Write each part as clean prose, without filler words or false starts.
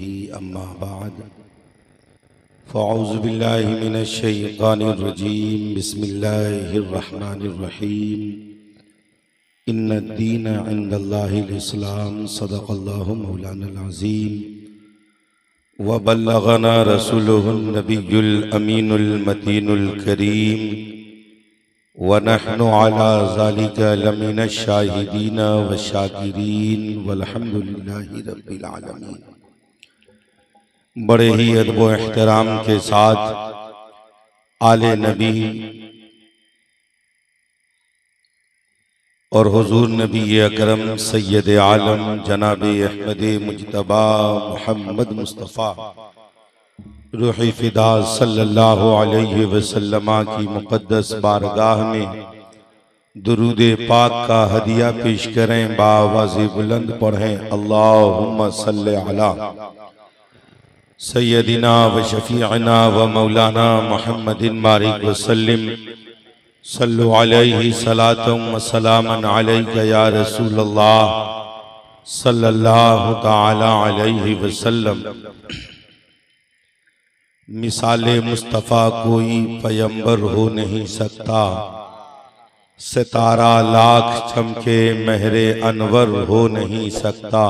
बिही अम्मा बाद फ़अऊज़ु बिल्लाहि मिनश शैतानिर रजीम बिस्मिल्लाहिर रहमानिर रहीम इन्नद्दीन इंदल्लाहिल इस्लाम सदक़ल्लाहु मौलानाल अज़ीम व बल्लगना रसूलुहुन नबियुल अमीनुल मतीनुल करीम व नहनु अला ज़ालिका लमिनश शाहिदीन व शाकिरीन वल्हम्दुलिल्लाहि रब्बिल आलमीन। बड़े ही अदब व एहतराम के साथ आले नबी और हुजूर नबी अकरम सैयद आलम जनाब अहमद मुज्तबा मोहम्मद मुस्तफ़ा रूही फिदा सल्लल्लाहु अलैहि वसल्लम की मुक़द्दस बारगाह में दुरूद पाक का हदिया पेश करें। बावाज़े बुलंद पढ़ें अल्लाहुम्मा सल्लि अला सय्यदिना व शफीअना व मौलाना मुहम्मदिन बारिक वसल्लिम सल्लु अलैहि सलातुम व सलामन अलैका या रसूलल्लाह सल्लल्लाहु तआला अलैहि वसल्लम। मिसाले मुस्तफ़ा कोई पैगंबर हो नहीं सकता, सितारा लाख चमके महरे अनवर हो नहीं सकता।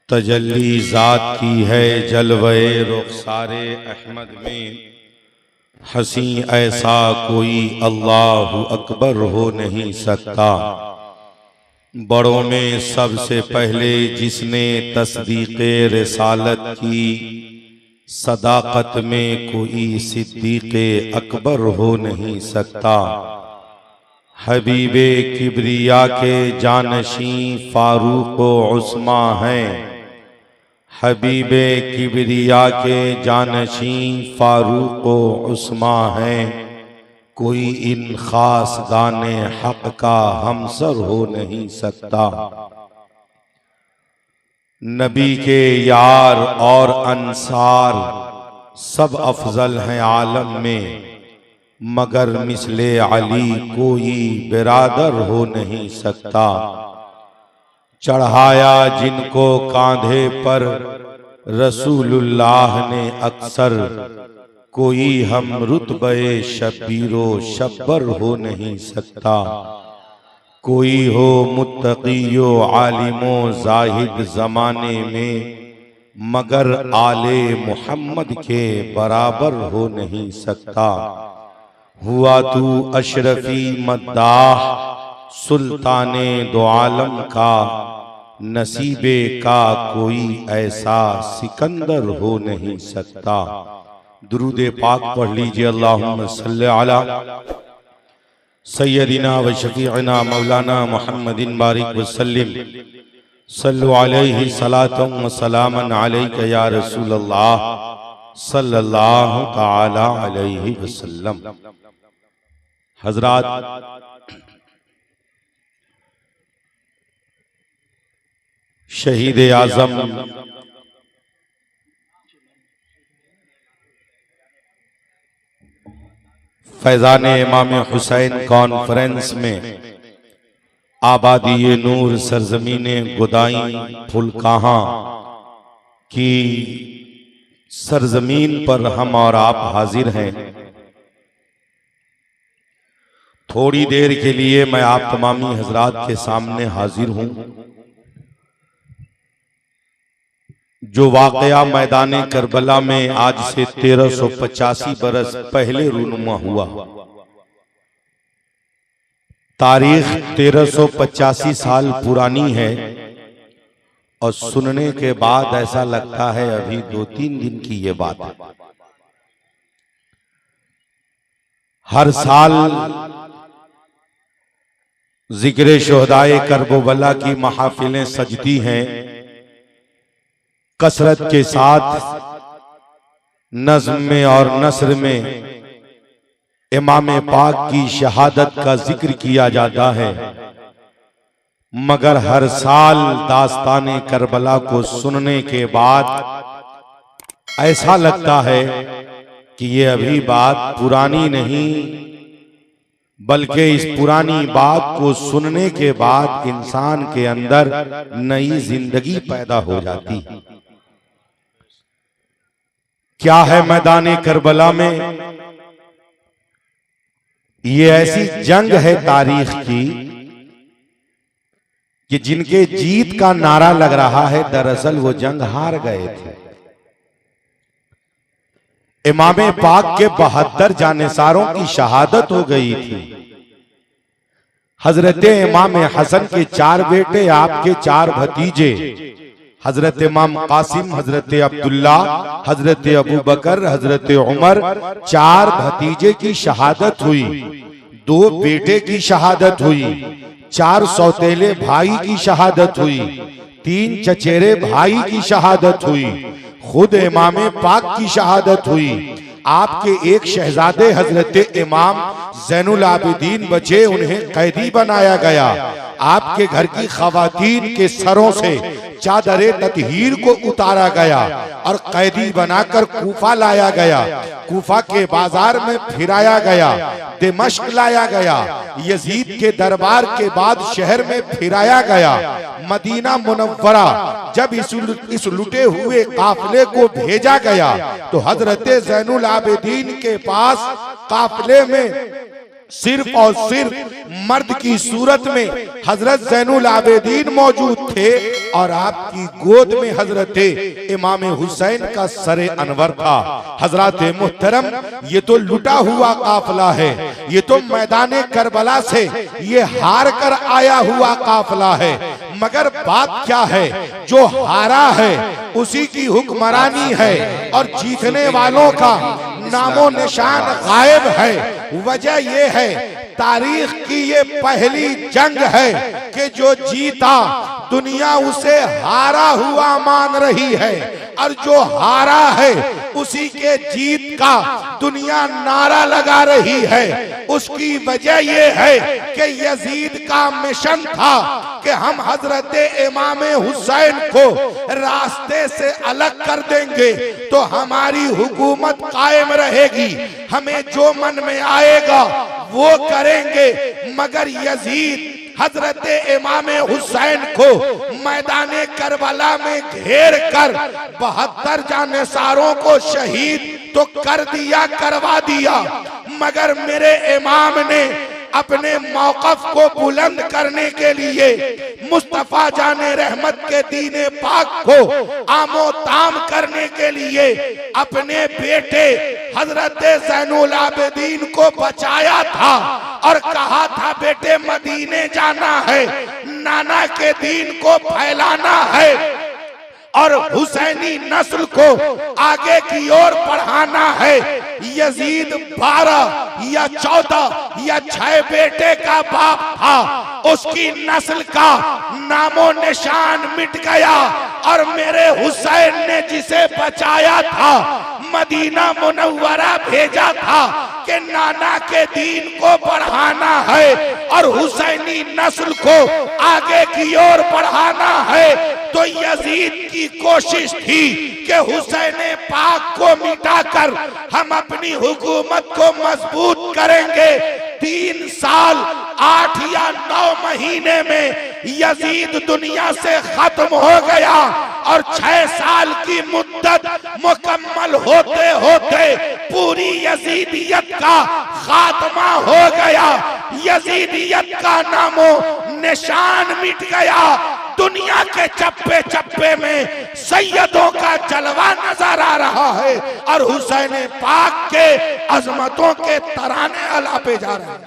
तजल्ली ज़ात की है जलवे रुखसारे अहमद में, हसी ऐसा कोई अल्लाह अकबर हो नहीं सकता। बड़ों में सबसे पहले जिसने तस्दीक़े रिसालत की, सदाकत में कोई सिद्दीक़े अकबर हो नहीं सकता। हबीबे किबरिया के जानशी फारूक व उस्मा हैं, हबीबे किबरिया के जानशी फारूक व उस्मा हैं। कोई इन खास दाने हक का हमसर हो नहीं सकता। नबी के यार और अंसार सब अफजल हैं आलम में, मगर मिसले अली कोई बिरादर हो नहीं सकता। चढ़ाया जिनको कांधे पर रसूलुल्लाह ने अक्सर, कोई हम रुतबे शब्बीरो शब्बर हो नहीं सकता। कोई हो मुत्तक़ियो आलिमो जाहिद ज़माने में, मगर आले मोहम्मद के बराबर हो नहीं सकता। हुआ तू अशरफी मद्दाह सुल्ताने दो आलम का, नसीबे का कोई ऐसा सिकंदर हो नहीं सकता। दुरूद पाक पढ़ लीजिए अल्लाहुम्मा सल्लि अला सय्यदिना व शफीअना मौलाना मुहम्मदिन बारिक वसल्लिम सल्लु अलैहि सलातुम व सलामन अलैका या रसूलल्लाह सल्लल्लाहु तआला अलैहि वसल्लम। हजरात, शहीद आज़म फैजान इमाम हुसैन कॉन्फ्रेंस में आबादी नूर सरजमीने गुदाई फुलकाहां की सरजमीन पर हम और आप हाजिर हैं। थोड़ी देर के लिए मैं आप तमामी हजरात के सामने हाजिर हूं। जो वाकया मैदाने करबला में आज से 1385 बरस पहले रूनुमा हुआ। तारीख 1385 साल पुरानी है और सुनने के बाद ऐसा लगता है अभी 2-3 दिन की ये बात है। हर साल जिक्र शुहदाए करबला की महफिलें सजती हैं, कसरत के साथ नज़्म में और नस्र में इमाम पाक की शहादत का जिक्र किया जाता है। मगर हर साल दास्ताने करबला को सुनने के बाद ऐसा लगता है कि ये अभी बात पुरानी नहीं, बल्कि इस पुरानी बात को सुनने के बाद इंसान के अंदर नई जिंदगी पैदा हो जाती है। क्या है मैदान करबला में? ये ऐसी जंग है तारीख की कि जिनके जीत का नारा लग रहा है, दरअसल वो जंग हार गए थे। इमाम पाक के 72 जानेसारों की शहादत हो गई थी। हजरत इमाम हसन के 4 बेटे, आपके 4 भतीजे, हजरत इमाम कासिम, हजरत अब्दुल्ला, हजरत अबू बकर, हजरत उमर, 4 भतीजे की शहादत हुई। 2 बेटे की शहादत हुई, 4 सौतेले भाई की शहादत हुई, 3 चचेरे भाई की शहादत हुई, खुद इमाम पाक की शहादत हुई। आपके एक शहजादे हजरत इमाम ज़ैनुल आबिदीन बचे, उन्हें कैदी बनाया गया। आपके घर की खवातीन के सरों से चादरे ततहीर को उतारा गया और कैदी बनाकर कूफा लाया गया। कूफा के बाजार में फिराया गया, दिमश्क लाया गया, यजीद के दरबार के बाद शहर में फिराया गया। मदीना मुनव्वरा जब इस लुटे हुए काफिले को भेजा गया तो हजरत ज़ैनुल आबिदीन के पास काफिले में सिर्फ और सिर्फ मर्द की सूरत में हजरत ज़ैनुल आबिदीन मौजूद थे और आपकी गोद में हजरत इमाम हुसैन का सरे अनवर था। हजरत मुहतरम, ये तो लुटा हुआ काफिला है, ये तो मैदान करबला से ये हार कर आया हुआ काफिला है। मगर बात क्या है, जो हारा है उसी की हुक्मरानी है और जीतने वालों का नामो निशान गायब है। वजह ये है, तारीख की ये पहली जंग है कि जो जीता दुनिया उसे हारा हुआ मान रही है और जो हारा है उसी के जीत का दुनिया नारा लगा रही है। उसकी वजह ये है कि यजीद का मिशन था कि हम हजरत इमाम हुसैन को रास्ते से अलग कर देंगे तो हमारी हुकूमत कायम रहेगी, हमें जो मन में आएगा वो करेंगे। मगर यजीद हजरत इमाम हुसैन को मैदान करबला में घेर कर 72 जानेसारों को शहीद तो कर दिया, करवा दिया, मगर मेरे इमाम ने अपने मौकफ को बुलंद करने के लिए मुस्तफा जाने रहमत के दीने पाक को आमो ताम करने के लिए अपने बेटे हजरत ज़ैनुल आबिदीन को बचाया था और कहा था, बेटे मदीने जाना है, नाना के दीन को फैलाना है और हुसैनी नस्ल को आगे की ओर बढ़ाना है। यजीद 12 या 14 या 6 बेटे का बाप था, उसकी नस्ल का नामो निशान मिट गया और मेरे हुसैन ने जिसे बचाया था, मदीना मुनव्वरा भेजा था कि नाना के दीन को बढ़ाना है और हुसैनी नस्ल को आगे की ओर बढ़ाना है। तो यजीद की कोशिश थी कि हुसैन पाक को मिटाकर हम अपनी हुकूमत को मजबूत करेंगे। 3 साल 8 या 9 महीने में यजीद दुनिया से खत्म हो गया और 6 साल की मुद्दत मुकम्मल होते होते पूरी यजीदियत का खात्मा हो गया। यजीदियत का नामो निशान मिट गया। दुनिया के चप्पे चप्पे में सैयदों का जलवा नजर आ रहा है और हुसैन पाक के अजमतों के तराने अलापे जा रहे हैं।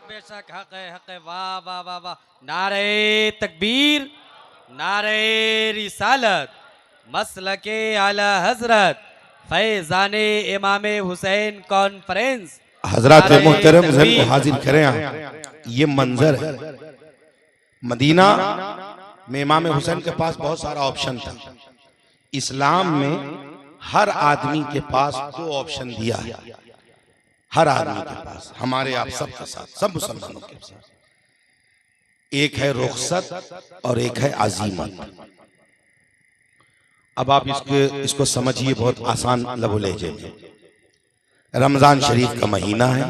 बेशक हक है, वाह वाह वाह वाह, नारे तकबीर, नारे रिसालत, मसलके आला हजरत फैजाने इमाम हुसैन कॉन्फ्रेंस। हजरत मोहतरम को हाजिर करें। ये मंजर है मदीना में। इमाम हुसैन के पास बहुत सारा ऑप्शन था। इस्लाम में हर आदमी के पास 2 ऑप्शन दिया है, हर आदमी के पास, हमारे आप सब के साथ, सब मुसलमानों के साथ। एक है रुखसत और एक है अजीमत। अब आप इसको समझिए बहुत आसान लबो लहजे में। रमजान शरीफ का महीना है,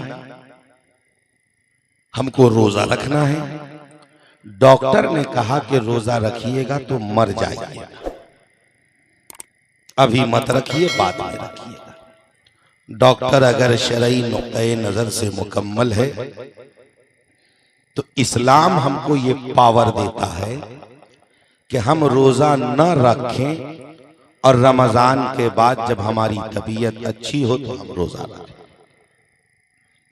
हमको रोजा रखना है। डॉक्टर ने कहा कि रोजा रखिएगा तो मर जाइएगा, अभी मत रखिए, बाद में रखिएगा। डॉक्टर अगर शरई नुक्ते नजर से मुकम्मल है तो इस्लाम हमको ये पावर देता है कि हम रोजा न रखें और रमजान के बाद जब हमारी तबीयत अच्छी हो तो हम रोजा रखें।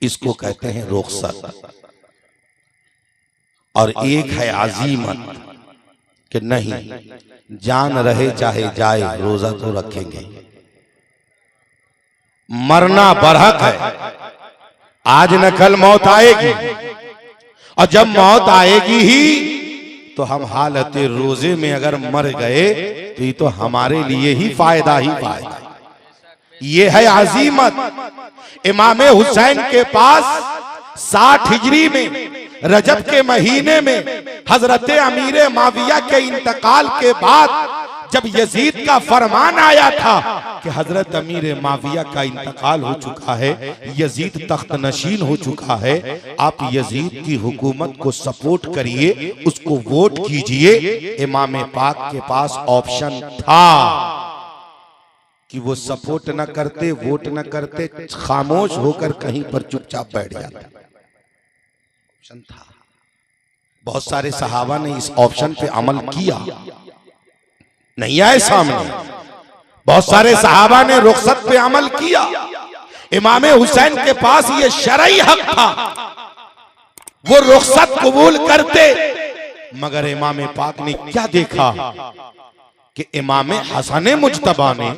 इसको कहते हैं रुखसत। और एक है अजीमत कि नहीं, जान रहे चाहे जाए रोजा तो रखेंगे। मरना बरहक है, आज न कल मौत आएगी, और जब मौत आएगी ही तो हम हालत रोजे में अगर मर गए तो ये तो हमारे लिए ही फायदा। ये है अजीमत। इमाम हुसैन के पास 60 हिजरी में रजब के महीने में हजरत अमीर माविया के इंतकाल के बाद जब यजीद का फरमान आया था कि हजरत अमीर माविया का इंतकाल हो चुका है, यजीद तख्त नशीन हो चुका है, आप यजीद की हुकूमत को सपोर्ट करिए, उसको वोट कीजिए। इमाम पाक के पास ऑप्शन था कि वो सपोर्ट न करते, वोट न करते, खामोश होकर कहीं पर चुपचाप बैठ जाते। ऑप्शन था। बहुत सारे सहाबा ने इस ऑप्शन पे अमल किया, नहीं आए सामने। बहुत सारे सहाबा ने रुखसत पे अमल किया। इमाम हुसैन के पास ये शरई हक था, वो रुखसत कबूल करते। मगर इमाम पाक ने क्या देखा कि इमाम हसन मुज्तबा ने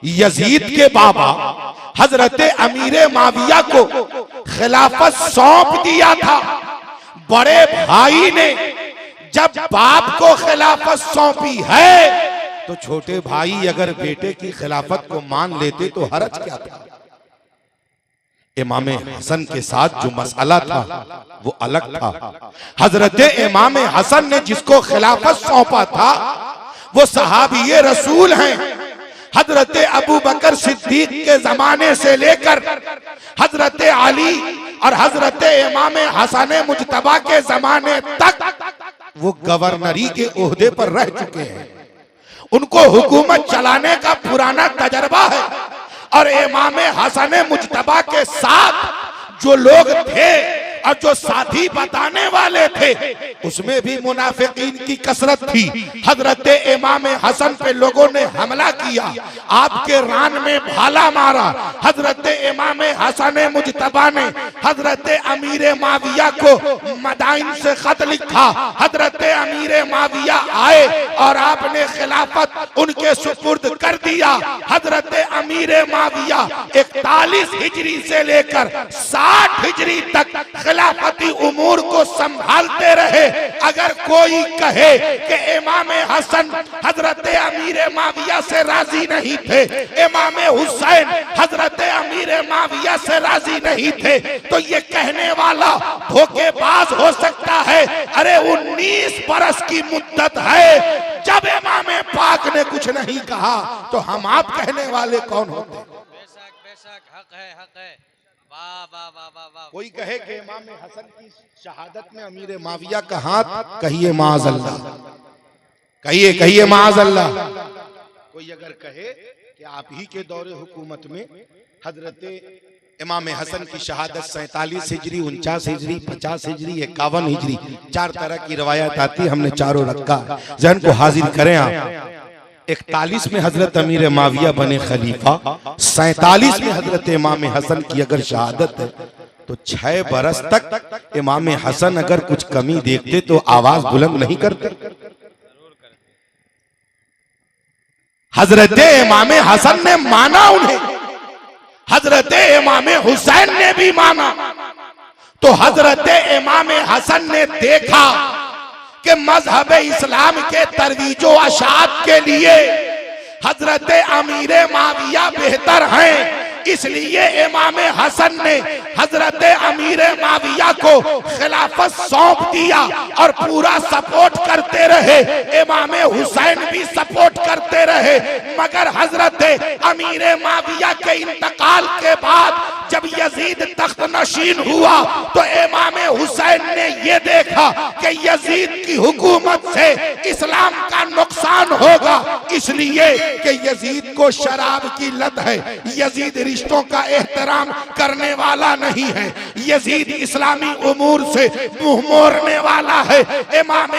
यजीद के बाबा हजरत अमीर माविया को खिलाफत सौंप दिया था। बड़े भाई ने जब बाप को खिलाफत सौंपी है तो छोटे भाई अगर बेटे की खिलाफत को मान लेते तो हरज क्या था। इमाम हसन के साथ जो मसला था वो अलग था। हजरत इमाम हसन ने जिसको खिलाफत सौंपा था वो सहाबी रसूल हैं। हजरत अबू बकर सिद्दीक के जमाने से लेकर हजरत अली और हजरत इमाम हसन मुज्तबा के जमाने तक वो गवर्नरी के ओहदे पर रह चुके हैं। उनको हुकूमत चलाने का पुराना तजर्बा है। और इमाम हसन मुज्तबा के साथ जो लोग थे और जो साथी बताने वाले थे उसमें भी मुनाफिकीन की कसरत थी। हजरत इमाम हसन पे लोगों ने हमला किया, आपके रान में भाला मारा। हजरत इमाम हसन मुज्तबा ने हजरत अमीर माविया को मदाइन से खत लिखा। हजरत अमीर माविया आए और आपने खिलाफत उनके सुपुर्द कर दिया। हजरत अमीर माविया 41 हिजरी से लेकर 60 हिजरी तक खिलाफती उमूर को संभालते रहे। अगर कोई कहे कि इमाम हसन हजरत अमीर माविया से राजी नहीं थे, इमाम हुसैन हजरत अमीर माविया से राजी नहीं थे, तो ये कहने वाला धोखेबाज हो सकता है। अरे 19 बरस की मुद्दत है, जब इमाम पाक ने कुछ नहीं कहा तो हम आप कहने वाले कौन होते। बेशक बेशक, हक है, हक है। वाह वाह वाह वाह वाह। कोई कहे कि इमाम हसन की शहादत में अमीर माविया का हाथ, कहिए माअज़ल्लाह, कहिए कहिए माअज़ल्लाह। कोई अगर कहे कि आप ही के दौरे हुकूमत में हजरत इमाम हसन की शहादत 47 हिजरी, 49 हिजरी, 50 हिजरी, 51 हिजरी, 4 तरह की रवायत आती, हमने चारों रखा। जहन को हाजिर करें आप। 41 में हजरत अमीर माविया बने खलीफा, 47 में हजरत इमाम हसन की अगर शहादत है तो 6 बरस तक इमाम हसन अगर कुछ कमी देखते तो आवाज बुलंद नहीं करते। हजरत इमाम हसन ने माना उन्हें, हजरत इमाम हुसैन ने भी माना। तो हजरत इमाम हसन ने देखा कि मजहब इस्लाम के तरवीजो अशात के लिए हजरत अमीर माविया बेहतर हैं। इसलिए इमाम हसन ने हजरत अमीर माविया को खिलाफत सौंप दिया और पूरा सपोर्ट करते रहे। इमाम हुसैन भी सपोर्ट करते रहे। मगर हजरत अमीर माविया के इंतकाल के बाद जब यजीद तख्त नशीन हुआ तो इमाम हुसैन ने ये देखा कि यजीद की हुकूमत से इस्लाम का नुकसान होगा, इसलिए कि यजीद को शराब की लत है, यजीद रिश्तों का एहतराम करने वाला नहीं है, यजीद इस्लामी उमूर से मुंह मोड़ने वाला है। इमाम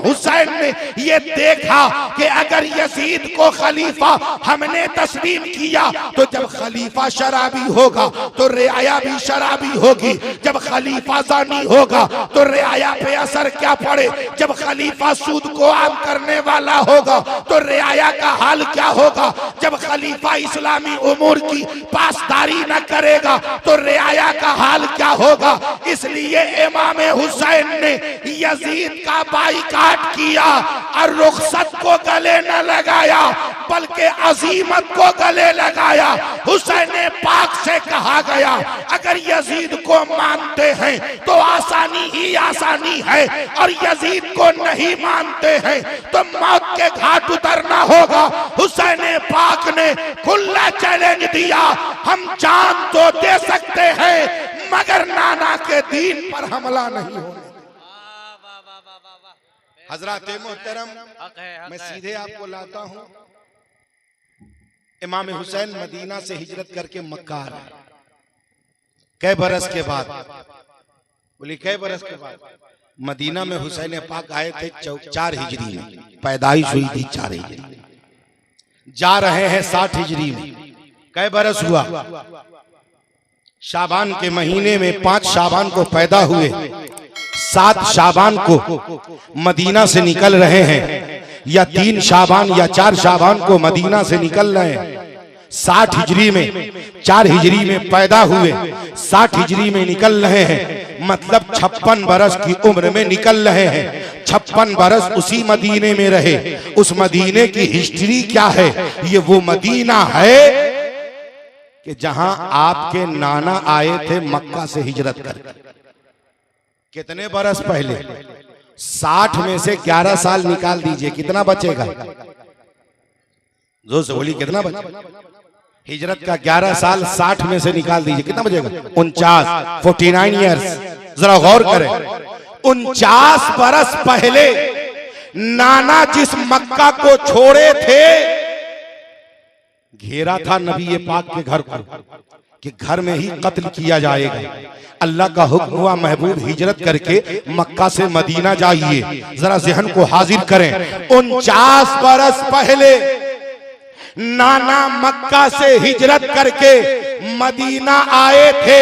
हुसैन ने ये देखा कि अगर यजीद को खलीफा हमने तस्लीम किया तो जब खलीफा शराबी होगा तो रियाया भी शराबी होगी, जब खलीफा जानी होगा तो रियाया पे असर क्या पड़े, जब खलीफा सूद को आम करने वाला होगा तो रियाया का हाल क्या होगा, जब खलीफा इस्लामी उमूर की पासदारी न करेगा तो रियाया का हाल क्या होगा। इसलिए इमाम हुसैन ने यजीद का बाइकाट किया और रुखसत को गले न लगाया बल्कि अजीमत को गले लगाया। हुसैन पाक से कहा गया अगर यजीद को मानते हैं तो आसानी ही आसानी है और यजीद को नहीं मानते हैं तो मौत के घाट उतरना होगा। हुसैन पाक ने खुला चैलेंज दिया, हम जान तो दे सकते हैं मगर नाना के दीन पर हमला नहीं होगा। हजरत मोहतरम, मैं सीधे आपको लाता हूं, इमाम हुसैन मदीना से हिजरत करके मक्का आ रहे, कई बरस के बाद, बोली कई बरस के बाद मदीना में हुसैन पाक आए थे 4 हिजरी में, पैदाइश हुई थी 4 हिजरी, जा रहे हैं 60 हिजरी में। कई बरस हुआ, शाबान के महीने में 5 शाबान को पैदा हुए, 7 शाबान को मदीना से निकल रहे हैं, या 3 शाबान या 4 शाबान को मदीना से निकल रहे हैं। 60 हिजरी में, 4 हिजरी में पैदा हुए, 60 हिजरी में निकल रहे हैं, मतलब 56 बरस की उम्र में निकल रहे हैं। 56 बरस उसी मदीने में रहे। उस मदीने की हिस्ट्री क्या है? ये वो मदीना है कि जहां आपके नाना आए थे मक्का से हिजरत करके। कितने बरस पहले? 60 में से 11 साल निकाल दीजिए, कितना बचेगा? जोर से बोली, कितना बचेगा? हिजरत का 11 साल 60 में से निकाल दीजिए, कितना बचेगा? 49 ईयर्स। जरा गौर करें, 49 बरस पहले नाना जिस मक्का को छोड़े थे, घेरा था नबी पाक के घर को कि घर में ही कत्ल किया जाएगा। अल्लाह का हुक्म हुआ, महबूब हिजरत करके मक्का से मदीना जाइए। जरा ज़हन को हाजिर करें, 49 बरस पहले नाना मक्का से हिजरत करके मदीना आए थे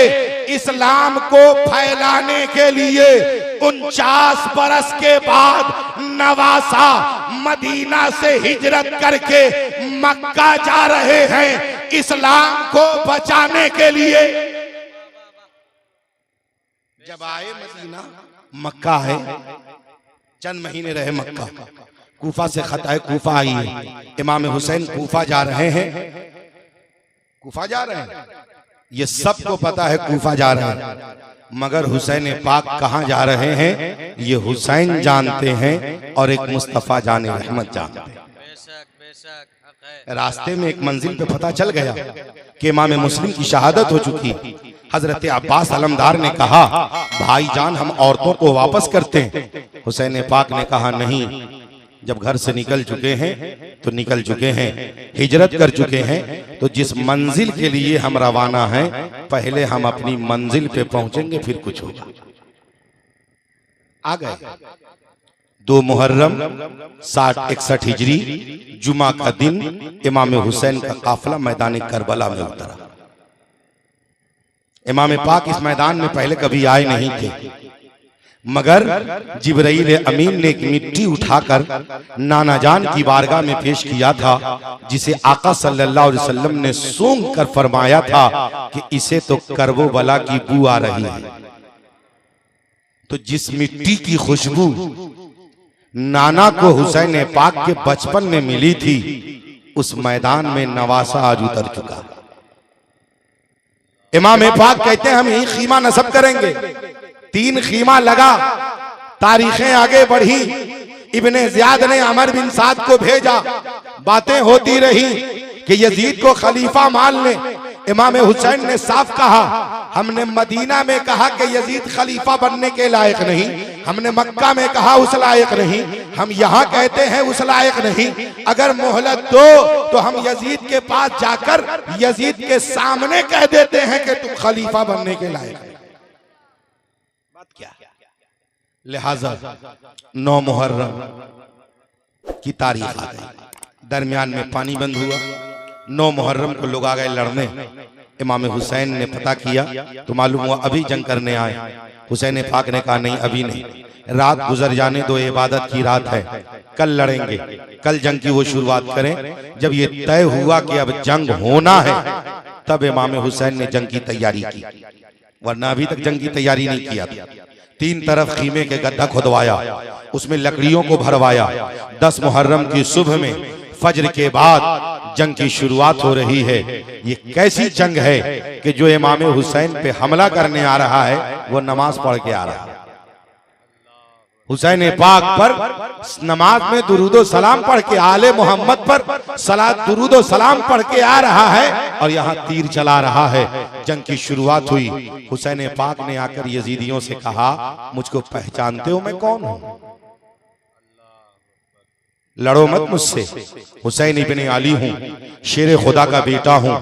इस्लाम को फैलाने के लिए। 49 बरस के बाद नवासा मदीना से हिजरत करके मक्का जा रहे हैं इस्लाम को बचाने के लिए। जब आए मदीना, मक्का है, चंद महीने रहे मक्का। कूफा से खत है, कूफा आई है, इमाम हुसैन कूफा जा रहे हैं, कूफा जा रहे हैं, ये सबको पता है कूफा जा रहे हैं, मगर हुसैन पाक कहां जा रहे हैं ये हुसैन जानते हैं और एक मुस्तफा जाने रहमत जानते हैं। रास्ते में एक मंजिल पे पता चल गया कि इमाम मुस्लिम की शहादत हो चुकी। हजरत अब्बास अलमदार ने कहा, भाईजान हम औरतों को वापस करते हैं। हुसैन पाक ने कहा, नहीं, जब घर से निकल चुके हैं तो निकल चुके हैं, हिजरत कर चुके हैं, तो जिस मंजिल के लिए हम रवाना हैं पहले हम अपनी मंजिल पे पहुंचेंगे, फिर कुछ होगा। आ गए 2 मुहर्रम 61 हिजरी, जुमा का दिन, इमाम हुसैन का काफिला मैदान करबला में उतरा। इमाम पाक इस मैदान में पहले कभी आए नहीं थे, मगर जिब्राइल अमीन ने एक मिट्टी उठाकर नाना जान की बारगाह में पेश किया था, जिसे आका सल्लल्लाहु अलैहि वसल्लम ने सूंघ कर फरमाया था कि इसे तो करबो बला की बू आ रही है। तो जिस मिट्टी की खुशबू नाना को हुसैन पाक के बचपन में मिली थी, उस मैदान में नवासा आज उतर चुका। इमाम पाक कहते हैं हम यही खीमा नसब करेंगे। 3 खीमा लगा, तारीखें आगे बढ़ी, इब्ने ज़ियाद ने अमर बिन साद को भेजा, बातें होती रही कि यजीद को खलीफा मान ले। इमाम हुसैन ने साफ कहा, हमने मदीना में कहा कि यजीद खलीफा बनने के लायक नहीं, हमने मक्का में कहा उस लायक नहीं, हम यहाँ कहते हैं उस लायक नहीं। अगर मोहलत दो तो हम यजीद के पास जाकर यजीद के सामने कह देते हैं कि तुम खलीफा बनने के लायक नहीं। बात क्या? लिहाजा 9 मुहर्रम की तारीख आ गई, दरमियान में पानी बंद हुआ। 9 मुहर्रम को लोग आ गए लड़ने। इमाम हुसैन ने पता किया तो मालूम हुआ अभी जंग करने आए। हुसैन पाक ने कहा नहीं अभी नहीं, रात गुजर जाने दो, इबादत की रात है, कल लड़ेंगे, कल जंग की वो शुरुआत करें। जब ये तय हुआ कि अब जंग होना है तब इमाम हुसैन ने जंग की तैयारी की, वरना अभी तक जंग की तैयारी नहीं किया था। 3 तरफ खीमे के गड्ढा खुदवाया, उसमें लकड़ियों को भरवाया। 10 मुहर्रम की सुबह में फजर के बाद जंग की शुरुआत हो रही है। ये कैसी जंग है कि जो इमाम हुसैन पे हमला करने आ रहा है वो नमाज पढ़ के आ रहा है। हुसैन पाक पर नमाज में दुरूदो सलाम पढ़ के, आले मोहम्मद पर सलात दुरूदो सलाम पढ़ के आ रहा है और यहाँ तीर चला रहा है। जंग की शुरुआत हुई। हुसैन पाक ने आकर यजीदियों से कहा, मुझको पहचानते हो मैं कौन हूँ? लड़ो मत मुझसे, हुसैन इब्ने अली हूँ, शेर खुदा का बेटा हूँ,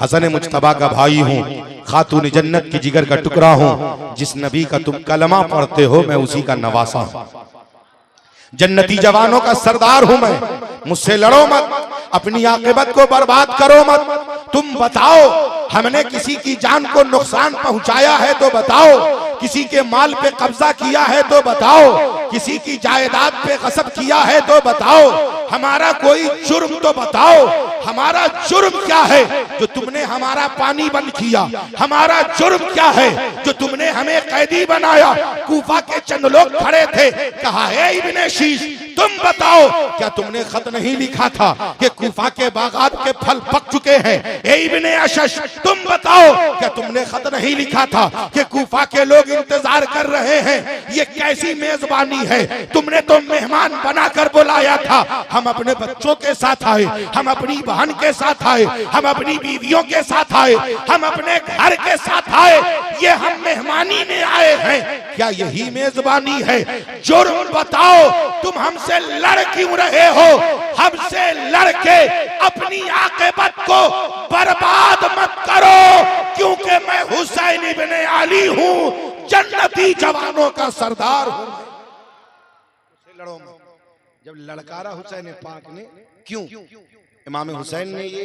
हसन मुज्तबा का भाई हूँ, खातून जन्नत की जिगर का टुकड़ा हूँ। जिस नबी का तुम कलमा पढ़ते हो मैं उसी का नवासा हूँ। जन्नती जवानों का सरदार हूँ मैं। मुझसे लड़ो मत, अपनी आकिबत को बर्बाद करो मत। तुम बताओ, हमने किसी की जान को नुकसान पहुंचाया है तो बताओ, किसी के माल पे कब्जा किया है तो बताओ, किसी की जायदाद पे गसब किया है तो बताओ, हमारा कोई जुर्म तो बताओ। हमारा जुर्म क्या है जो तुमने हमारा पानी बंद किया? हमारा जुर्म क्या है जो तुमने हमें कैदी बनाया? कूफा के चंद लोग खड़े थे, कहा है इब्ने शीश तुम बताओ, क्या तुमने खत नहीं लिखा था कि कूफा के बागात के फल पक चुके हैं? ए इब्ने अशश तुम बताओ, क्या तुमने खत नहीं लिखा था कि कूफा के लोग इंतजार कर रहे हैं? ये कैसी मेजबानी है? तुमने तो मेहमान बनाकर बुलाया था। हम अपने बच्चों के साथ आए, हम अपनी बहन के साथ आए, हम अपनी बीवियों के साथ आए, हम अपने घर के साथ आए, ये हम मेहमानी में आए हैं। क्या यही मेजबानी है? जुर्म बताओ, तुम हमसे लड़ क्यों रहे हो? हमसे लड़के अपनी आक़िबत को बर्बाद मत करो, क्योंकि मैं हुसैन इब्ने अली हूँ, जन्नती जवानों का सरदार हूँ। लड़ो मत। जब लड़कारा हुसैन पाक ने, क्यों इमाम हुसैन ने ये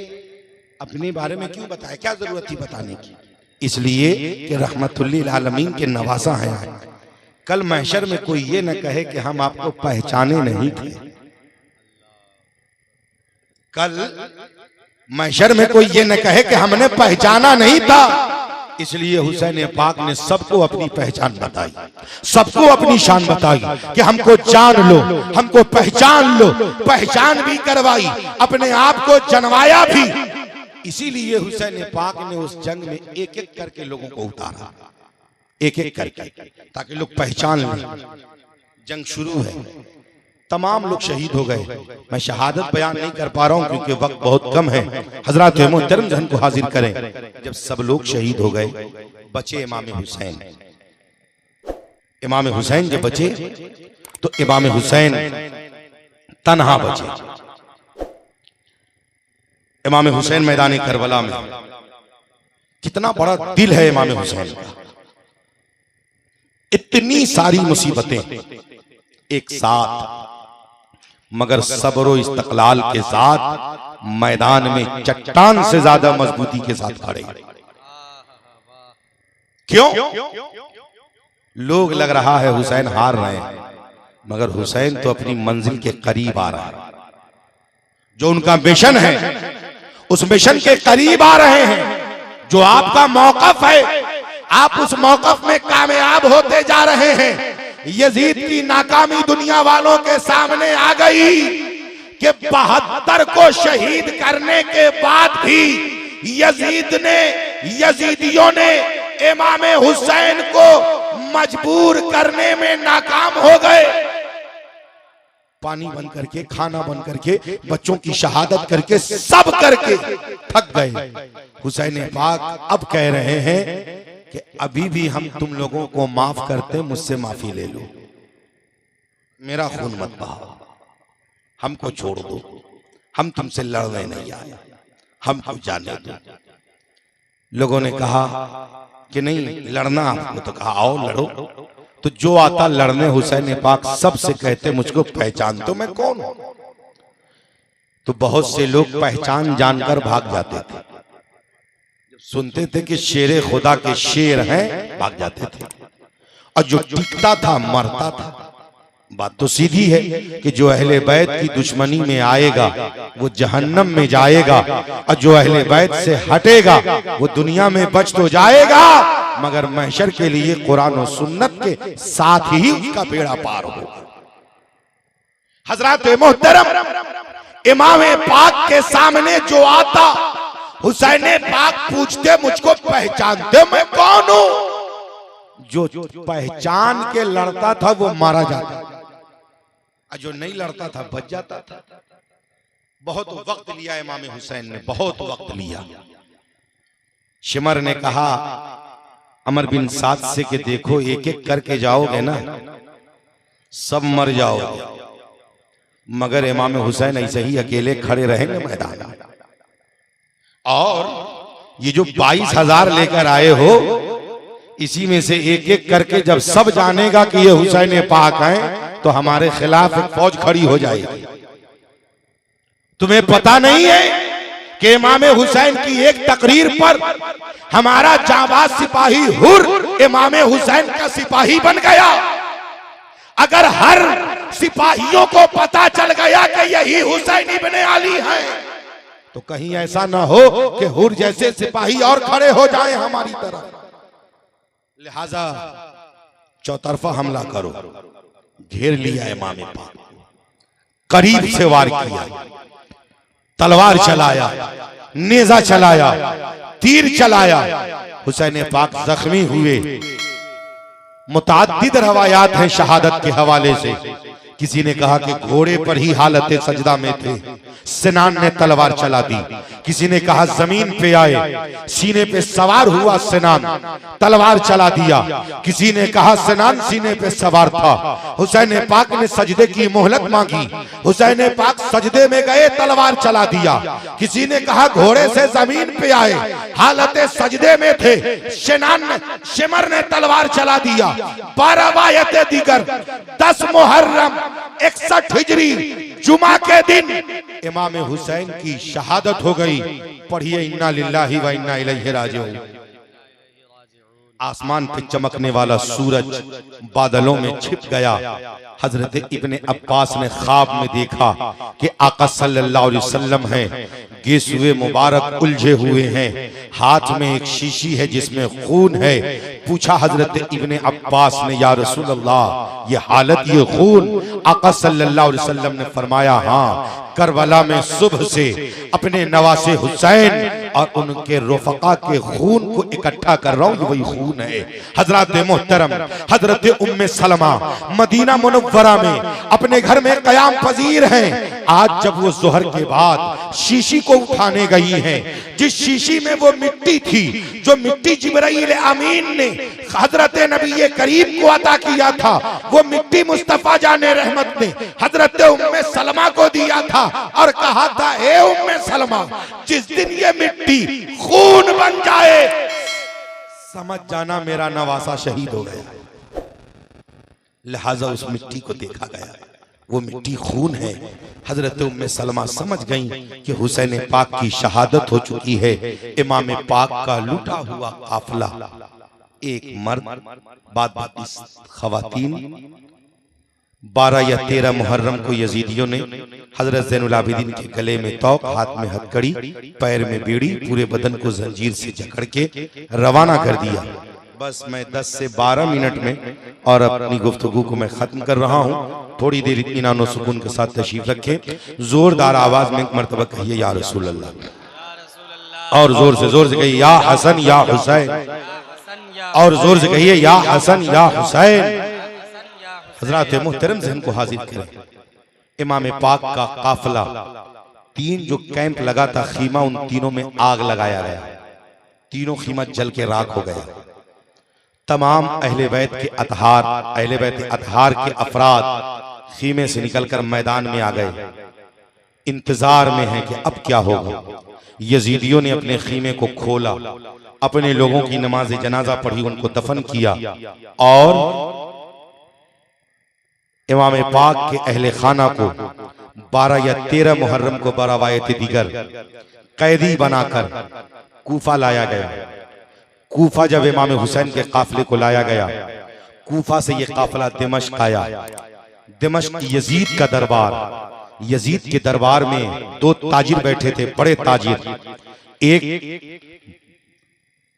अपने बारे में क्यों बताया? क्या जरूरत थी बताने की? इसलिए कि रहमतुल्लिल आलमीन के नवासा हैं। कल महशर में कोई ये न कहे कि हम आपको पहचाने नहीं थे। कल महशर में कोई ये न कहे कि हमने पहचाना नहीं था। इसलिए हुसैन पाक ने सबको अपनी पहचान बताई, सबको अपनी शान बताई कि हमको जान लो, हमको पहचान लो। पहचान भी करवाई, अपने आप को जनवाया भी। इसीलिए हुसैन पाक ने उस जंग में एक एक करके लोगों को उतारा, एक एक करके, ताकि लोग पहचान लें। जंग शुरू है, तमाम लोग शहीद हो गए। मैं शहादत बयान नहीं कर पा रहा हूं क्योंकि वक्त बहुत कम है। हजरत मोहतरम जन को हाजिर करें। जब सब लोग शहीद हो गए, बचे इमाम हुसैन। इमाम हुसैन जब बचे तो इमाम हुसैन तन्हा बचे। इमाम हुसैन मैदान करबला में, कितना बड़ा दिल है इमाम हुसैन का। इतनी सारी मुसीबतें एक साथ, मगर सब्र और इस्तक़लाल के साथ मैदान में चट्टान से ज्यादा मजबूती के साथ खड़े। क्यों? लोग लग रहा है हुसैन हार रहे हैं, मगर हुसैन तो अपनी मंजिल के करीब आ रहा है। जो उनका मिशन है उस मिशन के करीब आ रहे हैं। जो आपका मौक़िफ़ है, आप उस मौक़िफ़ में कामयाब होते जा रहे हैं। यजीद की नाकामी दुनिया वालों के सामने आ गई कि 72 को शहीद करने के बाद भी यजीदियों ने इमाम हुसैन को मजबूर करने में नाकाम हो गए। पानी बंद करके, खाना बंद करके, बच्चों की शहादत करके, सब करके थक गए। हुसैन पाक अब कह रहे हैं कि अभी भी हम तुम लोगों को माफ करते, मुझसे माफी ले लो, मेरा खून मत बहाओ, हमको छोड़ दो, हम तुमसे लड़ने नहीं आए, हमको जाने दो। लोगों ने कहा कि नहीं लड़ना आपको, तो कहा आओ लड़ो। तो जो आता लड़ने हुसैन पाक सबसे कहते मुझको पहचानते हो मैं कौन हूं? तो बहुत से लोग पहचान जानकर भाग जाते थे, जब सुनते थे कि शेरे खुदा के शेर हैं भाग जाते थे। और जो टिकता था मरता था। बात तो सीधी है कि जो अहले बैत की दुश्मनी में आएगा वो जहन्नम में जाएगा, और जो अहले बैत से हटेगा वो दुनिया में बच तो जाएगा मगर महशर के लिए कुरान और सुन्नत के साथ ही उसका बेड़ा पार होगा। हजरत मोहतरम इमाम पाक के सामने जो आता हुसैन पाक पूछते मुझको पहचानते मैं कौन हूं? जो पहचान के लड़ता था वो मारा जाता, और जो नहीं लड़ता था बच जाता था। बहुत वक्त लिया इमाम हुसैन ने, बहुत वक्त लिया। शिमर ने कहा अमर बिन साद से कि देखो एक एक करके जाओगे ना सब मर जाओगे, मगर इमाम हुसैन ऐसे ही अकेले खड़े रहेंगे मैदान में। और ये जो 22,000 लेकर आए हो इसी में से एक एक करके जब सब जानेगा कि ये हुसैन पाक हैं तो हमारे खिलाफ एक फौज खड़ी हो जाएगी। तुम्हें पता नहीं है कि इमाम हुसैन की एक तकरीर पर हमारा जाबाज सिपाही हुर इमाम हुसैन का सिपाही बन गया। अगर हर सिपाहियों को पता चल गया कि यही हुसैन इब्ने अली है तो कहीं ऐसा ना हो कि हुर जैसे सिपाही और खड़े हो जाएं हमारी तरफ। लिहाजा चौतरफा हमला करो। घेर लिया इमाम पाक, करीब से वार किया, तलवार चलाया, नेजा चलाया, तीर चलाया। हुसैन पाक जख्मी हुए। मुताद्दिद रवायात हैं शहादत के हवाले से। किसी ने कहा कि घोड़े पर ही हालत सजदा में थे, सिनान ने तलवार चला दी। किसी ने कहा जमीन पे आए, सीने पे सवार हुआ सिनान, तलवार चला दिया। किसी ने कहा सिनान सीने पे सवार था। हुसैन पाक ने सजदे की मोहलत मांगी, हुसैन पाक सजदे में गए, तलवार चला दिया। किसी ने कहा घोड़े से जमीन पे आए, हालत सजदे में थे, शिमर ने तलवार चला दिया। 12 वायते दीगर 10 मुहर्रम 61 हिजरी जुमा के दिन इमाम हुसैन की शहादत हो गई। पढ़िए इन्ना लिल्लाहि व इन्ना इलैहि राजिऊन। आसमान पे चमकने वाला सूरज बादलों में छिप गया। हजरत इब्ने अब्बास ने ख्वाब में देखा कि आका सल्लल्लाहु अलैहि वसल्लम हैं, गेसुए मुबारक उलझे हुए हैं, हाथ में एक शीशी है जिसमें खून है। पूछा हजरत इब्ने अब्बास ने या रसूल अल्लाह ये हालत ये खून? आका सल्लल्लाहु अलैहि वसल्लम ने फरमाया हाँ, करबला में सुबह से अपने नवासे हुसैन और उनके रफका के खून को इकट्ठा कर रहा हूं, वही खून है। हजरत मोहतरम हजरत उम्मे सलमा मदीना मुनव्वरा में अपने घर में कयाम पजीर हैं। आज जब वो जोहर के बाद शीशी को उठाने गई हैं, जिस शीशी में वो मिट्टी थी, जो मिट्टी जिब्राइल अमीन ने हजरत नबी करीम को अता किया था, वो मिट्टी मुस्तफा जाने रहमत ने हजरत उम्मे सलमा को दिया था और कहा था हे उम्मे सलमा जिस दिन ये मिट्टी खून बन जाए समझ जाना मेरा नवासा शहीद हो गया। लिहाजा उस मिट्टी को देखा गया, वो मिट्टी खून है। हजरत उम्मे सलमा समझ गईं कि हुसैन पाक की शहादत हो चुकी है। इमाम पाक का लूटा हुआ काफिला, एक मर्द बाद 22 खवातीन, 12 या 13 मुहर्रम को यजीदियों ने हजरत ज़ैनुल आबिदीन के गले में तौक, हाथ में हथकड़ी, पैर में बीड़ी, पूरे बदन को जंजीर से जकड़ के रवाना कर दिया। बस मैं 10 से 12 मिनट में और अपनी गुफ्तगू को मैं खत्म कर रहा हूँ। थोड़ी देर इत्मीनान और सुकून के साथ तशरीफ रखें। जोरदार आवाज में एक मर्तबा कहिए या रसूल अल्लाह, और जोर से कहिए या हसन या हुसैन, और जोर से कहिए या हसन या हुसैन। हजरत मोहतरम ज़हन को हाजिर करें। इमाम पाक का काफिला, 3 जो कैंप लगा था खीमा, उन तीनों में आग लगाया गया, तीनों खीमा जल के राख हो गया। तमाम अहले बैत के अतहार, अहले बैत अतहार के अफराद खीमे से निकलकर मैदान में आ गए, इंतजार में है कि अब क्या होगा। यजीदियों ने अपने खीमे को खोला, अपने लोगों की नमाज जनाजा पढ़ी, उनको दफन किया और इमाम पाक के अहले खाना को 12 या 13 मुहर्रम को बरवायत दीगर कैदी बनाकर कूफा लाया गया। कूफा जब इमाम हुसैन के काफिले को लाया गया, कूफा से यह काफिला दिमश्क आया। दिमश्क यजीद का दरबार, यजीद के दरबार में 2 ताजिर बैठे थे, बड़े ताजिर। एक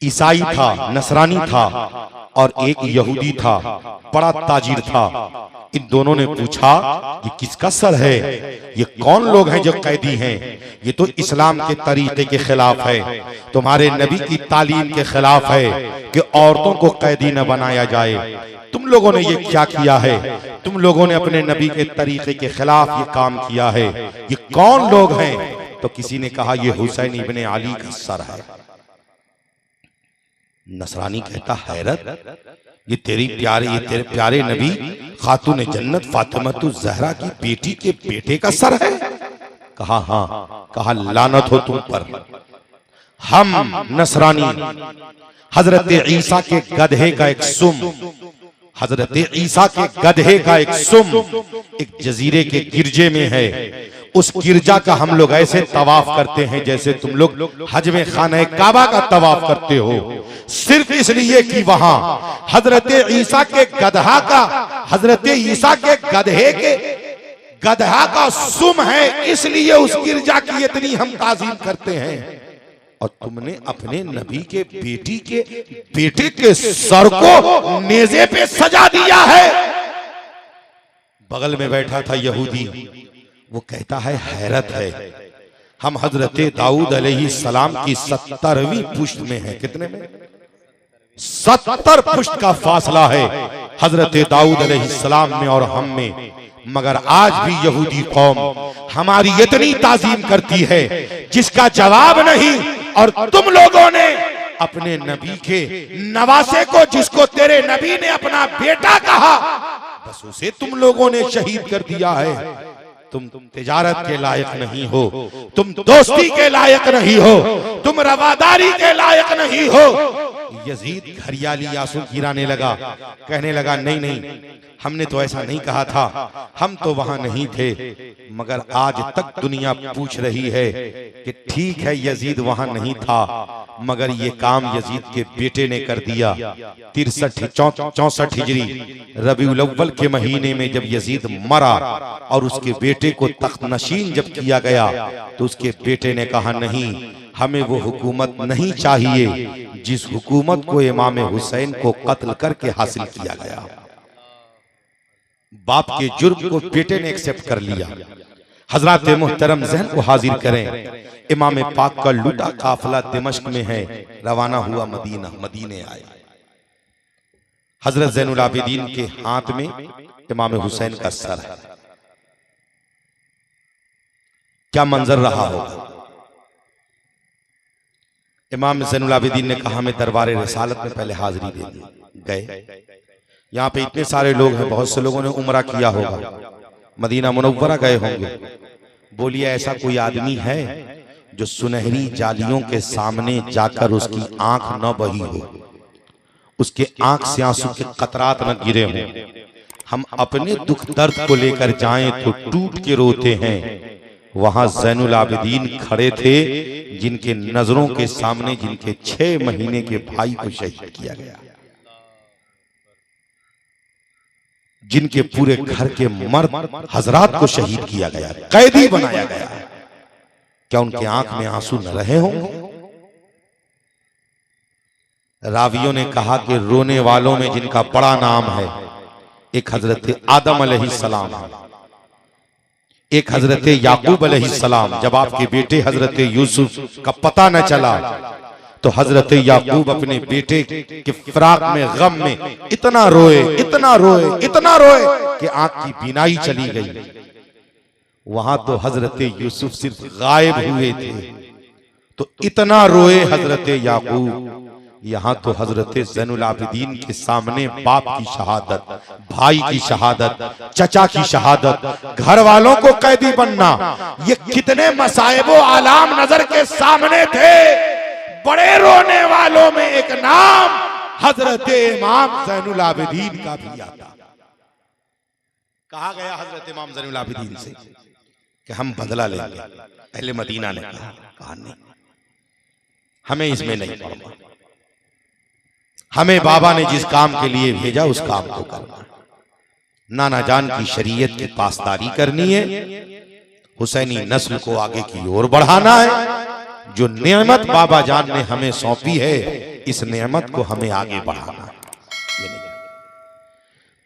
ईसाई था, नसरानी था, और एक यहूदी था, बड़ा ताजिर था। इन दोनों ने पूछा ये किसका सर है, ये कौन लोग हैं जो कैदी हैं, ये तो इस्लाम के तरीके के खिलाफ है, तुम्हारे नबी की तालीम के खिलाफ है कि औरतों को कैदी न बनाया जाए। तुम लोगों ने ये क्या किया है, तुम लोगों ने अपने नबी के तरीके के खिलाफ ये काम किया है, ये कौन लोग हैं? तो किसी ने कहा ये हुसैन इब्ने अली का सर है। नसरानी कहता हैरत, ये तेरे प्यारे नबी खातून जन्नत फातिमतु ज़हरा की बेटी के बेटे का सर है? कहा हाँ। कहा लानत हो तुम पर, हम नसरानी हजरत ईसा के गधे का एक सुम, हजरत ईसा के गधे का एक सुम एक जजीरे के गिरजे में है। उस गिरजा का हम लोग ऐसे तवाफ करते हैं जैसे तुम लोग हज में खाना काबा का तवाफ करते हो, सिर्फ इसलिए कि वहां हजरत ईसा के गधा का, हजरत ईसा के गधे के गधा का सुम है, इसलिए उस गिरजा की इतनी हम ताजीम करते हैं। और तुमने अपने नबी के बेटे के सर को नेज़े पे सजा दिया है। बगल में बैठा था यहूदी, वो कहता है हैरत है, हम हजरत दाऊद अलैहिस्सलाम की 70वीं पुश्त में हैं। कितने में? 70 पुश्त का फासला है हजरत दाऊद अलैहिस्सलाम में और हम में, मगर आज भी यहूदी कौम हमारी इतनी ताजीम करती है जिसका जवाब नहीं। और तुम लोगों ने अपने नबी के नवासे को, जिसको तेरे नबी ने अपना बेटा कहा, बस उसे तुम लोगों ने शहीद कर दिया है। तुम तिजारत के लायक नहीं हो, तुम दोस्ती के लायक नहीं हो, तुम रवादारी के लायक नहीं हो। यजीद घरियाली आंसू गिराने लगा, कहने लगा नहीं नहीं, हमने तो ऐसा नहीं कहा था, हम तो वहां नहीं थे। मगर आज तक दुनिया पूछ रही है कि ठीक है यजीद वहां नहीं था, मगर ये काम यजीद के बेटे ने कर दिया। 63-64 हिजरी रबीउल अव्वल के महीने में जब यजीद मरा और उसके बेटे को तख्त नशीन जब किया गया, तो उसके बेटे ने कहा नहीं, हमें वो हुकूमत नहीं चाहिए जिस हुकूमत को इमाम हुसैन को कत्ल करके हासिल किया गया। बाप के जुर्म को बेटे ने एक्सेप्ट कर लिया। हजरत मोहतरम ज़हन को हाजिर करें, इमाम पाक का लूटा काफिला दिमश्क में है, रवाना हुआ मदीना, मदीने आए। हजरत ज़ैनुल आबिदीन के हाथ में इमाम हुसैन का सर है। क्या मंजर रहा होगा? इमाम ज़ैनुल आबिदीन ने कहा मैं दरबार रिसालत में पहले हाजिरी दे दी। गए, यहाँ पे इतने सारे लोग हैं, बहुत से लोगों ने उम्रा किया होगा, मदीना मुनव्वरा गए होंगे। बोलिए ऐसा कोई आदमी है जो सुनहरी जालियों के सामने जाकर उसकी आंख न बही हो, उसके आंख से आंसू के कतरात न गिरे हों? हम अपने दुख दर्द को लेकर जाएं तो टूट के रोते हैं। वहां ज़ैनुल आबिदीन खड़े थे जिनके नजरों के सामने जिनके 6 महीने के भाई को शहीद किया गया, जिनके पूरे घर के मर्द हजरात को शहीद किया गया, कैदी बनाया गया। क्या उनके आंख में आंसू न रहे होंगे? रावियों ने कहा कि रोने वालों में जिनका बड़ा नाम है, एक हजरत आदम अलैहिस्सलाम है, एक हजरत याकूब अलैहिस्सलाम। जब आपके बेटे हजरत यूसुफ का पता न चला तो हजरत याकूब अपने बेटे के फिराक में, गम में इतना रोए, इतना रोए, इतना रोए कि आंख की बीनाई चली गई। वहां तो हजरत यूसुफ सिर्फ गायब हुए थे तो इतना रोए हजरत याकूब, यहाँ तो हजरत ज़ैनुल आबिदीन के सामने बाप की शहादत, भाई की शहादत, चचा की शहादत, घर वालों को कैदी बनना, ये कितने मसाइबो आलाम नजर के सामने थे। बड़े रोने वालों में एक नाम हजरत इमाम ज़ैनुल आबिदीन का भी आता। कहा गया हजरत इमाम ज़ैनुल आबिदीन से कि हम बदला लेंगे। पहले मदीना ने कहा नहीं, हमें इसमें नहीं पड़ना, हमें बाबा ने जिस काम के लिए भेजा उस काम को करना, नाना जान की शरीयत की पासदारी करनी है, हुसैनी नस्ल को आगे की ओर बढ़ाना है। जो नेमत बाबा जान ने हमें सौंपी है इस नेमत को हमें आगे बढ़ाना है।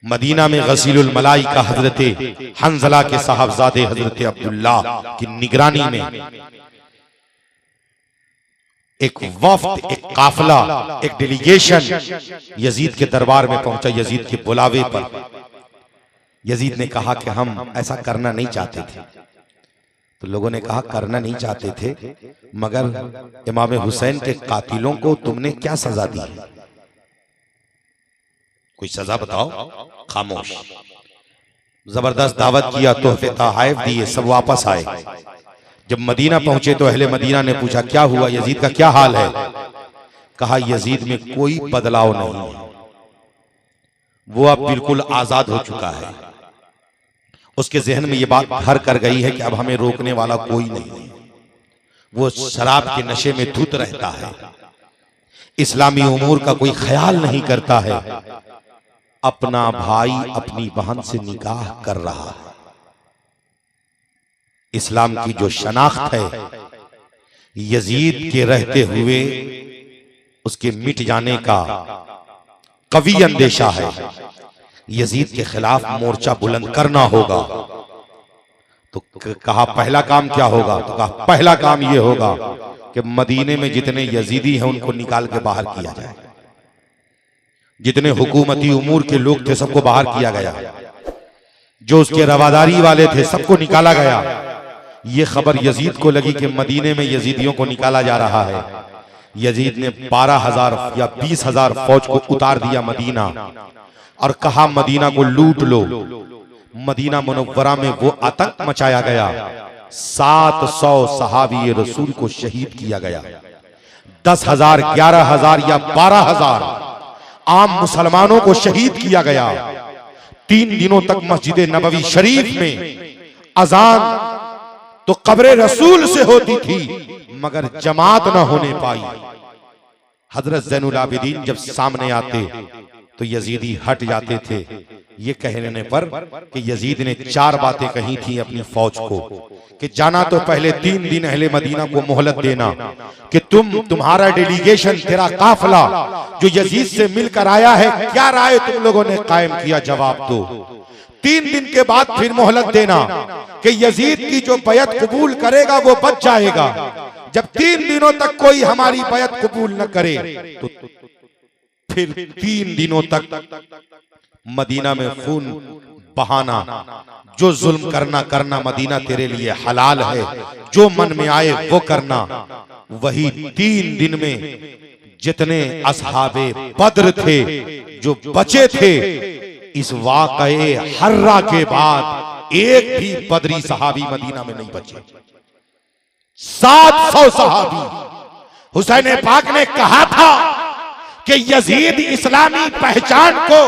मदीना में गसीलुल मलाइका हजरत हंजला के साहबजादे हजरत अब्दुल्ला की निगरानी में एक वफ्द, एक काफिला, एक डेलीगेशन यजीद के दरबार में पहुंचा। यजीद के बुलावे पर यजीद ने कहा कि हम ऐसा करना नहीं चाहते थे। तो लोगों ने कहा करना नहीं चाहते थे, मगर इमाम हुसैन के कातिलों को तुमने क्या सजा दी है? कोई सजा बताओ। खामोश। जबरदस्त दावत किया, तोहफे तोहफे दिए, सब वापस आए। जब मदीना पहुंचे तो अहले मदीना ने पूछा क्या हुआ, यजीद का क्या हाल है? कहा यजीद में कोई बदलाव नहीं है, वो अब बिल्कुल आजाद हो चुका है। उसके जहन में ये बात घर कर गई है कि अब हमें रोकने वाला कोई नहीं है। वो शराब के नशे में धुत रहता है, इस्लामी उमूर का कोई ख्याल नहीं करता है। अपना भाई अपनी बहन से निकाह कर रहा है। इस्लाम की जो शनाख्त है यजीद के रहते हुए उसके मिट जाने का कवी अंदेशा है। यजीद के खिलाफ मोर्चा बुलंद करना होगा। तो कहा पहला काम क्या होगा? तो कहा पहला काम यह होगा कि मदीने में जितने यजीदी हैं उनको निकाल के बाहर किया जाए। जितने हुकूमती उमूर के लोग थे सबको बाहर किया गया, जो उसके रवादारी वाले थे सबको निकाला गया। ये खबर यजीद को लगी कि मदीने में यजीदियों को निकाला जा रहा है। यजीद ने 12,000 या 20,000 फौज को उतार दिया मदीना और कहा मदीना को लूट लो। मदीना मुनव्वरा में वो आतंक मचाया गया। 700 सहाबी रसूल को शहीद किया गया। 10,000, 11,000 या 12,000 आम मुसलमानों को शहीद किया गया। 3 दिनों तक मस्जिद नबवी शरीफ में अजान तो कब्र रसूल से होती थी मगर जमात ना होने पाई। हजरत ज़ैनुल आबिदीन जब सामने आते तो यजीदी हट जाते थे, ये कहने पर कि यजीद ने 4 बातें कही थी अपनी फौज को कि जाना तो पहले 3 दिन अहले मदीना को मोहलत देना कि तुम्हारा डेलीगेशन, तेरा काफिला जो यजीद से मिलकर आया है, क्या राय तुम लोगों ने कायम किया, जवाब दो। 3 दिन के बाद फिर मोहलत देना कि यजीद की जो बैत कबूल करेगा वो बच जाएगा। जब 3 दिनों तक कोई हमारी बैत कबूल न करे तो फिर 3 दिनों तक मदीना में खून बहाना, जो जुल्म करना मदीना तेरे लिए हलाल है, जो मन में आए वो करना। वही 3 दिन में जितने असहाबे बद्र थे जो बचे थे, इस वाक़ये हर्रा के बाद एक भी बदरी सहाबी मदीना में नहीं बचे। 700 सहाबी। हुसैन पाक ने कहा था कि यजीद इस्लामी पहचान को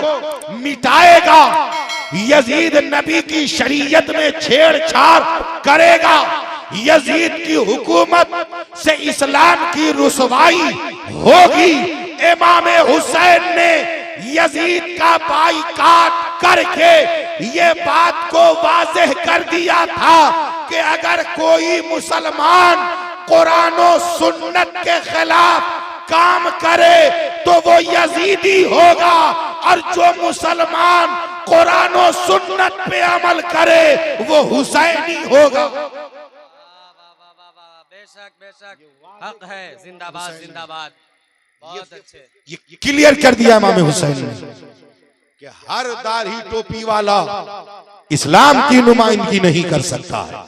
मिटाएगा, यजीद नबी की शरीयत में छेड़छाड़ करेगा, यजीद की हुकूमत से इस्लाम की रुसवाई होगी। इमाम हुसैन ने यजीद का बाइकाट करके ये बात को वाज़ेह कर दिया था कि अगर कोई मुसलमान कुरान और सुन्नत के खिलाफ काम करे तो वो यजीदी होगा, और जो मुसलमान कुरान और सुन्नत पे अमल करे वो हुसैनी होगा। बेशक बेशक, हक है, जिंदाबाद जिंदाबाद। बहुत अच्छे। ये क्लियर कर दिया इमाम हुसैन ने कि हर दाढ़ी टोपी वाला इस्लाम की नुमाइंदगी नहीं कर सकता है।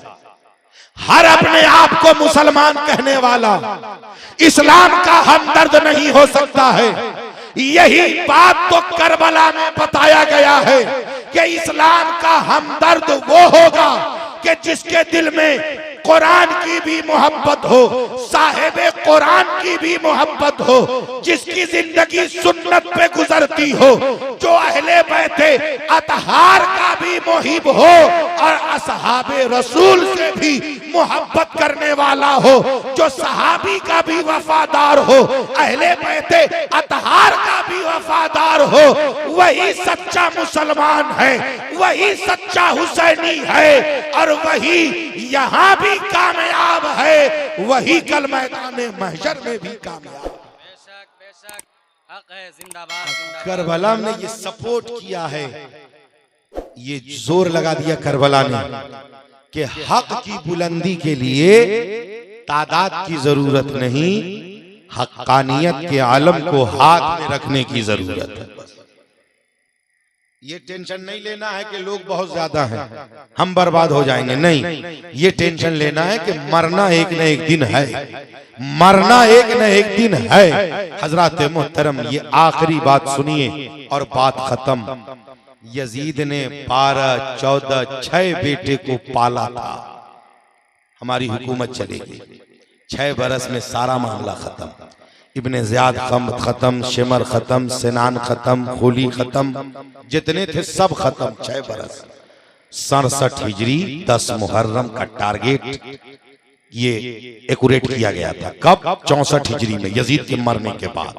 हर अपने आप को मुसलमान कहने वाला इस्लाम का हमदर्द नहीं हो सकता है। यही बात तो करबला में बताया गया है कि इस्लाम का हमदर्द वो होगा कि जिसके दिल में कुरान की भी मोहब्बत हो, साहिबे कुरान की भी मोहब्बत हो, जिसकी जिंदगी सुन्नत पे गुजरती हो, जो अहले बैते अतहार का भी मुहिब हो और असहाबे रसूल से भी मोहब्बत करने वाला हो, जो सहाबी का भी वफादार हो, अहले बैते अतहार का भी वफादार हो, वही सच्चा मुसलमान है, वही सच्चा हुसैनी है और वही यहाँ भी कामयाब है, वही कल मैदान महशर में भी कामयाब। बेशक बेशक हक है, जिंदाबाद जिंदाबाद। करबला ने ये सपोर्ट किया है, ये जोर लगा दिया करबला ने कि हक की बुलंदी के लिए तादाद की जरूरत नहीं, हक्कानियत के आलम को हाथ में रखने की जरूरत है। ये टेंशन नहीं लेना है कि लोग बहुत ज्यादा हैं, हम बर्बाद हो जाएंगे, नहीं, ये टेंशन लेना है कि मरना एक न एक दिन है, मरना एक न एक दिन है। हजरत मोहतरम ये आखिरी बात सुनिए और बात खत्म। यजीद ने 12, 14, 6 बेटे को पाला था। हमारी हुकूमत चलेगी, 6 बरस में सारा मामला खत्म। इब्ने ज़ियाद खत्म, शिमर खत्म, सिनान खत्म, खूली खत्म, जितने थे सब खत्म। 6 बरस 67 हिजरी 10 मुहर्रम का टारगेट ये एक्यूरेट किया गया था। कब? 64 हिजरी में, यजीद के मरने के बाद।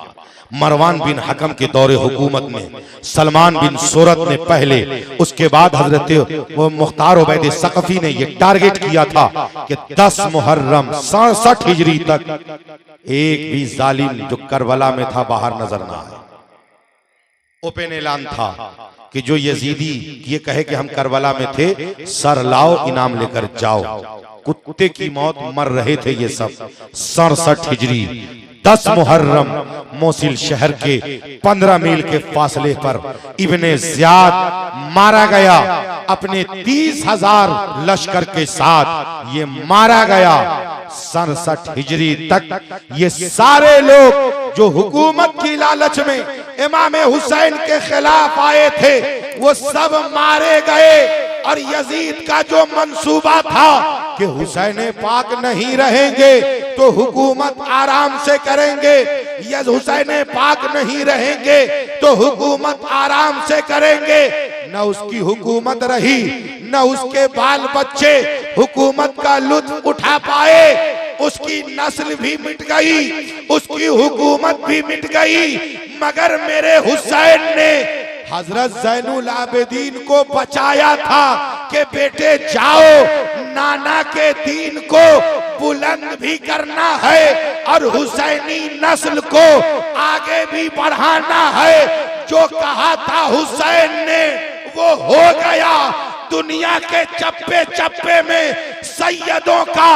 मरवान बिन हकम के दौरे हुकूमत में सलमान बिन सूरत ने पहले, उसके बाद हजरत वो मुख्तार उबैद सकफी ने ये टारगेट किया था कि 10 मुहर्रम 67 हिजरी तक एक भी जालिम जो करबला में था बाहर नजर ना आए। ओपन ऐलान था कि जो यजीदी ये कहे कि हम करबला में थे, सर लाओ इनाम लेकर जाओ। कुत्ते की मौत मर रहे थे ये सब। 67 हिजरी 10 मुहर्रम मोसिल शहर के 15 मील के फासले पर इब्ने ज़ियाद मारा गया। अपने 30,000 लश्कर के साथ ये मारा गया। 67 हिजरी तक ये सारे लोग जो हुकूमत की लालच में इमाम हुसैन के खिलाफ आए थे, वो सब मारे गए। और यजीद का जो मंसूबा था कि हुसैन पाक नहीं रहेंगे तो हुकूमत आराम से करेंगे, यह हुसैन पाक नहीं रहेंगे तो हुकूमत आराम से करेंगे, न उसकी हुकूमत रही, न उसके बाल बच्चे हुकूमत का लुत्फ उठा पाए। उसकी नस्ल भी मिट गई, उसकी हुकूमत भी मिट गई, मगर मेरे हुसैन ने हजरत ज़ैनुल आबिदीन को बचाया था कि बेटे जाओ, नाना के दीन को बुलंद भी करना है और हुसैनी नस्ल को आगे भी बढ़ाना है। जो कहा था हुसैन ने वो हो गया। दुनिया के चप्पे चप्पे में सैयदों का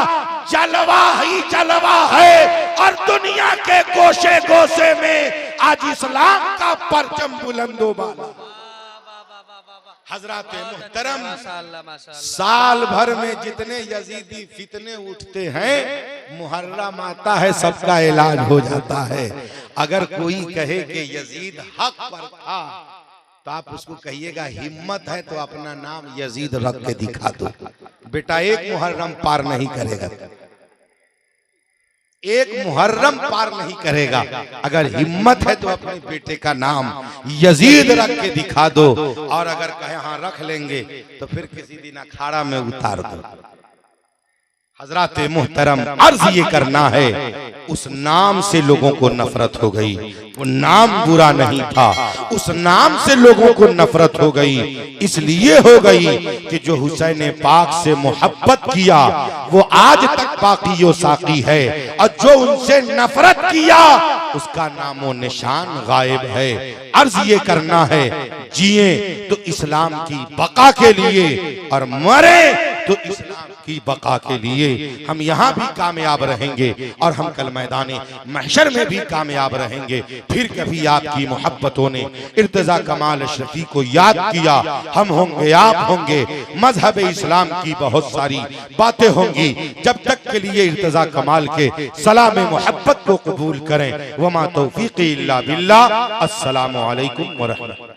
जलवा ही जलवा है और दुनिया के गोशे गोशे में आज इस्लाम का परचम बुलंदो बाला। हजरत मुहतरम, साल भर में जितने यजीदी फितने उठते हैं, मुहर्रम आता है सबका इलाज हो जाता है। अगर कोई कहे कि यजीद हक पर था तो आप उसको कहिएगा हिम्मत है तो अपना नाम यजीद रख के दिखा दो। बेटा एक मुहर्रम पार नहीं करेगा, एक मुहर्रम पार नहीं करेगा। अगर हिम्मत है तो अपने बेटे का नाम यजीद रख के दिखा दो, और अगर कहे हाँ रख लेंगे तो फिर किसी दिन अखाड़ा में उतार दो। हजरत मुहतरम, अर्ज ये करना है, उस नाम से लोगों को नफरत हो गई। वो नाम बुरा नहीं था, उस नाम से लोगों को नफरत हो गई। इसलिए हो गई कि जो हुसैन पाक से मोहब्बत किया वो आज तक बाकी साकी है, और जो उनसे नफरत किया उसका नामो निशान गायब है। अर्ज ये करना है, जिए तो इस्लाम की बका के लिए और मरे तो इस्लाम की बका के लिए हम यहाँ भी कामयाब रहेंगे और हम कल मैदान महशर में भी कामयाब रहेंगे। फिर कभी आपकी मोहब्बतों ने इर्तिजा कमाल अशरफी को याद किया, हम होंगे, आप होंगे, मजहब इस्लाम की बहुत सारी बातें होंगी। जब तक के लिए इर्तिजा कमाल के सलाम मोहब्बत को कबूल करें। वमा तौफीकी इल्ला बिल्लाह। अस्सलामु अलैकुम व रहमतुल्लाह।